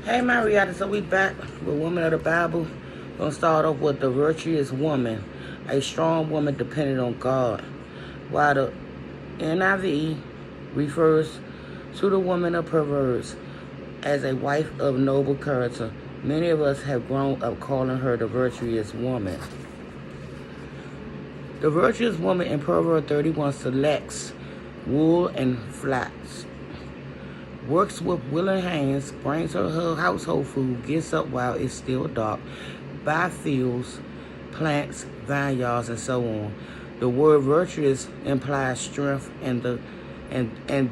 Hey Marietta, so we back with Woman of the Bible. We're gonna start off with the virtuous woman, a strong woman dependent on God. While the NIV refers to the woman of Proverbs as a wife of noble character, many of us have grown up calling her the virtuous woman. The virtuous woman in Proverbs 31 selects wool and flax, works with willing hands, brings her household food, gets up while it's still dark, buys fields, plants, vineyards, and so on. The word virtuous implies strength, and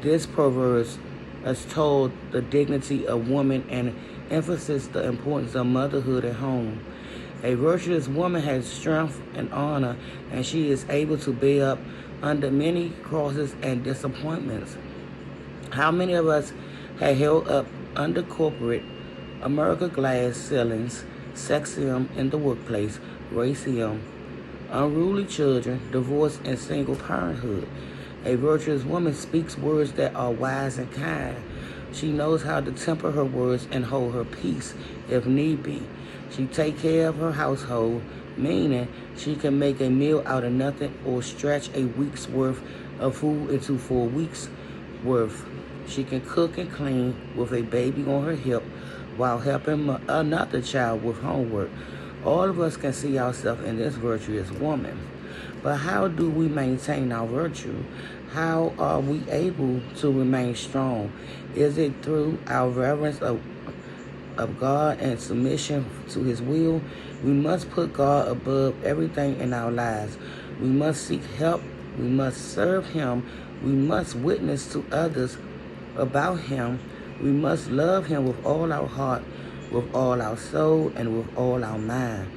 this proverb is told the dignity of woman and emphasizes the importance of motherhood at home. A virtuous woman has strength and honor, and she is able to bear up under many crosses and disappointments. How many of us have held up under corporate America glass ceilings, sexism in the workplace, racism, unruly children, divorce, and single parenthood? A virtuous woman speaks words that are wise and kind. She knows how to temper her words and hold her peace if need be. She takes care of her household, meaning she can make a meal out of nothing or stretch a week's worth of food into 4 weeks' worth. She can cook and clean with a baby on her hip while helping another child with homework. All of us can see ourselves in this virtuous woman. But how do we maintain our virtue? How are we able to remain strong? Is it through our reverence of God and submission to His will? We must put God above everything in our lives. We must seek help. We must serve Him. We must witness to others about Him. We must love Him with all our heart, with all our soul, and with all our mind.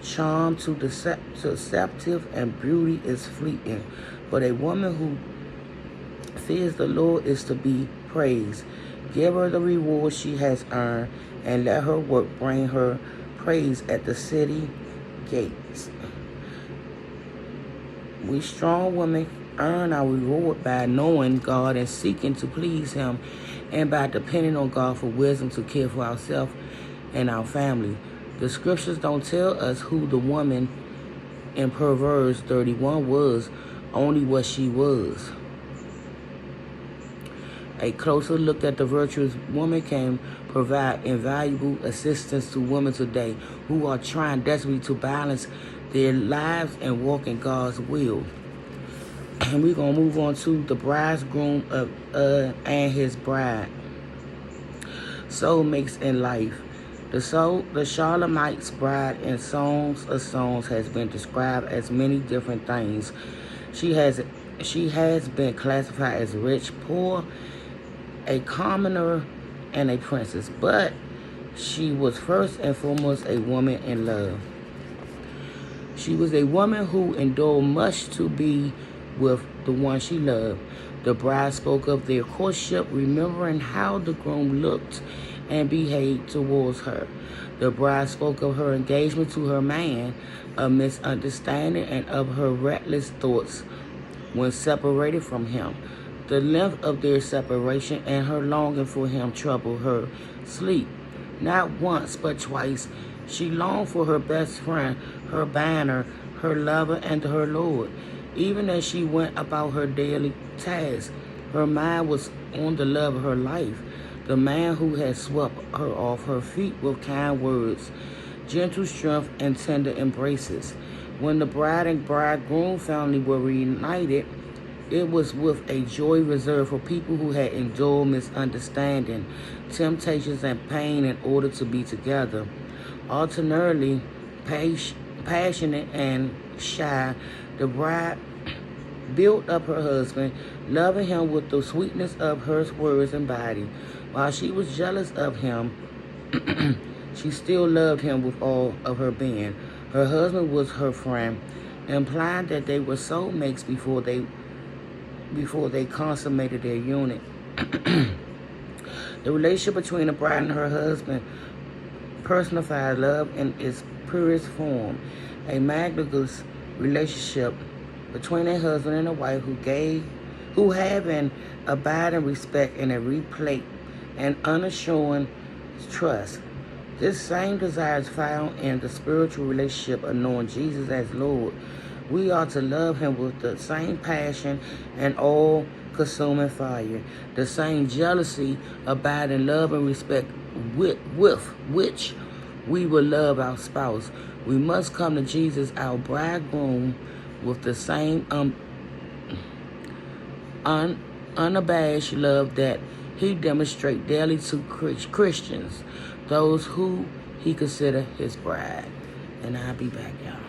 Charm to deceptive and beauty is fleeting, but a woman who fears the Lord is to be praised. Give her the reward she has earned, and let her work bring her praise at the city gates. We strong women earn our reward by knowing God and seeking to please Him, and by depending on God for wisdom to care for ourselves and our family. The scriptures don't tell us who the woman in Proverbs 31 was, only what she was. A closer look at the virtuous woman can provide invaluable assistance to women today who are trying desperately to balance their lives and walk in God's will. And we're going to move on to the bridegroom and his bride. Soulmates in life. The Shulamite's bride in Songs of Songs has been described as many different things. She has been classified as rich, poor, a commoner, and a princess, but she was first and foremost a woman in love. She was a woman who endured much to be with the one she loved. The bride spoke of their courtship, remembering how the groom looked and behaved towards her. The bride spoke of her engagement to her man, a misunderstanding, and of her reckless thoughts when separated from him. The length of their separation and her longing for him troubled her sleep. Not once, but twice, she longed for her best friend, her banner, her lover, and her Lord. Even as she went about her daily tasks, her mind was on the love of her life, the man who had swept her off her feet with kind words, gentle strength, and tender embraces. When the bride and bridegroom family were reunited, it was with a joy reserved for people who had endured misunderstanding, temptations, and pain in order to be together. Alternately passionate and shy, the bride built up her husband, loving him with the sweetness of her words and body. While she was jealous of him, she still loved him with all of her being. Her husband was her friend, implying that they were soulmates before they consummated their union. The relationship between the bride and her husband personified love in its purest form, a magnanimous relationship between a husband and a wife who have an abiding respect and a replete and unashamed trust. This same desire is found in the spiritual relationship of knowing Jesus as Lord. We are to love him with the same passion and all-consuming fire, the same jealousy, abiding love and respect with which we will love our spouse. We must come to Jesus, our bridegroom, with the same unabashed love that he demonstrates daily to Christians, those who he consider his bride. And I'll be back, y'all.